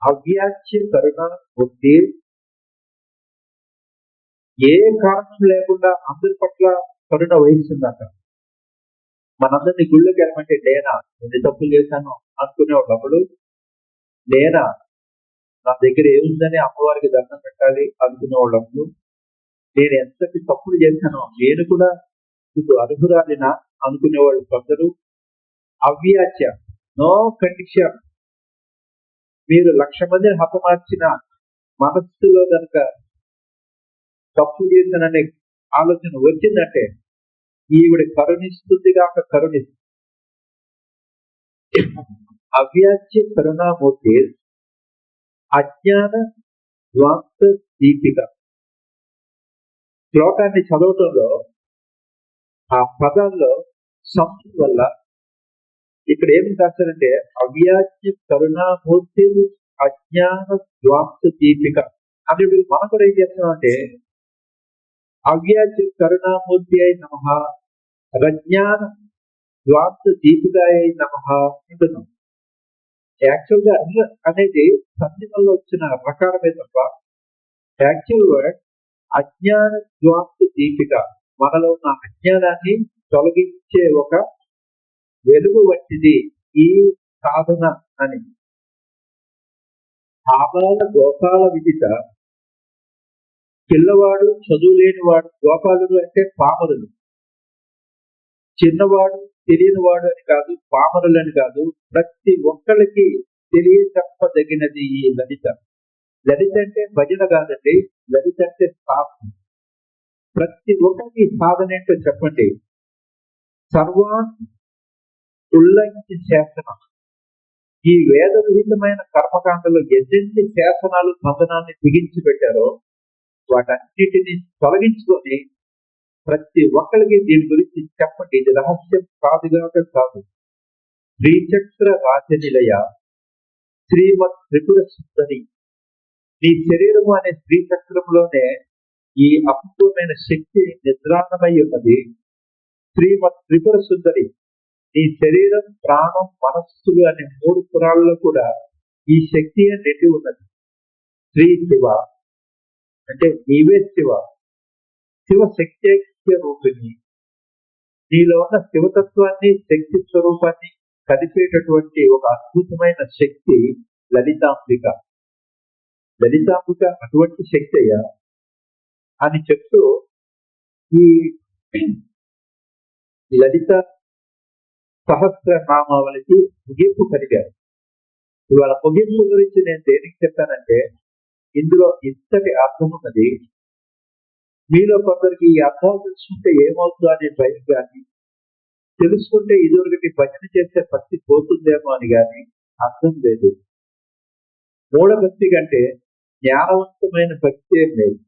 అవ్యాచ్య కరుణ ఉంది. ఏ కారణం లేకుండా అందరి పట్ల కరుణ వహిస్తుందట. మనందరినీ గుళ్ళకి వెళ్ళమంటే నేనా ఎన్ని తప్పులు చేశాను అనుకునేవాళ్ళప్పుడు, నేనా నా దగ్గర ఏముందని అమ్మవారికి దండం పెట్టాలి అనుకునేవాళ్ళప్పుడు, నేను ఎంతటి తప్పులు చేశానో నేను కూడా ఇది అర్హురాలినా అనుకునేవాళ్ళు కొందరు. అవ్యాచ్య, నో కండిషన్. మీరు 1,00,000 మందిని హతమార్చిన మనస్సులో కనుక తప్పు చేశాననే ఆలోచన వచ్చిందంటే ఈవిడ కరుణిస్తుంది కాక కరుణిస్తుంది. అవ్యాచ్య కరుణామూర్తి అజ్ఞాన ధ్వాంత దీపిక. శ్లోకాన్ని చదవటంలో ఆ పదాల్లో సంస్కృతి వల్ల ఇక్కడ ఏమి రాశారంటే అవ్యాజ్య కరుణామూర్తి అజ్ఞాన ధ్వాంత దీపిక అని. మనం కూడా ఏం చేస్తున్నామంటే అవ్యాజ్య కరుణామూర్తి అయి నమః, అజ్ఞాన ధ్వాంత దీపికాయ నమః అంటున్నాం. యాక్చువల్ గా అనేది సంధిలో వచ్చిన రకారమే తప్ప యాక్చువల్ వర్డ్ అజ్ఞాన ధ్వాంత దీపిక, మనలో ఉన్న అజ్ఞానాన్ని తొలగించే ఒక వెలుగు వంటిది ఈ సాధన అని. ఆబాల గోపాల విదిత, పిల్లవాడు చదువు లేనివాడు, గోపాలుడు అంటే పామరులు, చిన్నవాడు తెలియనివాడు అని కాదు, పామరులు అని కాదు, ప్రతి ఒక్కరికి తెలియచెప్పదగినది ఈ లలిత. లలిత అంటే భజన కాదండి, లలిత అంటే సాధన. ప్రతి ఒక్కరికి సాధన ఏంటో చెప్పండి. సర్వాన్ ఉల్లంఘించి శాసనం. ఈ వేద విహితమైన కర్మకాండలో ఎన్ని శాసనాలు బంధనాన్ని బిగించి పెట్టారో వాటన్నిటిని తొలగించుకొని ప్రతి ఒక్కరికి దీని గురించి చెప్పండి. ఇది రహస్యం కాదుగాక కాదు. శ్రీచక్ర రాజనిలయ శ్రీమత్ త్రిపుర సుందరి. నీ శరీరము అనే శ్రీచక్రంలోనే ఈ అపూర్వమైన శక్తి నిద్రాణమై ఉన్నది. శ్రీమత్ త్రిపుర సుందరి, నీ శరీరం, ప్రాణం, మనస్సులు అనే 3 పురాల్లో కూడా ఈ శక్తి నిండి ఉన్నది. శ్రీ శివ అంటే నీవే శివ. శివ శక్తి రూపిణి. నీలో ఉన్న శివతత్వాన్ని, శక్తి స్వరూపాన్ని కలిపేటటువంటి ఒక అద్భుతమైన శక్తి లలితాంబిక. లలితాంబిక అటువంటి శక్తి అయ్యా అని చెప్తూ ఈ లలిత సహస్రనామావళికి ముగింపు కలిగారు. ఇవాళ ముగింపు గురించి నేను దేనికి చెప్పానంటే ఇందులో ఇంతటి అర్థం ఉన్నది. మీలో కొందరికి ఈ అర్థాలు తెలుసుకుంటే ఏమవుతుందో అనే భయం కానీ, తెలుసుకుంటే ఇదివరకటి భజన చేసే భక్తి పోతుందేమో అని కానీ అర్థం లేదు. మూఢభక్తి కంటే జ్ఞానవంతమైన భక్తి ఏం లేదు.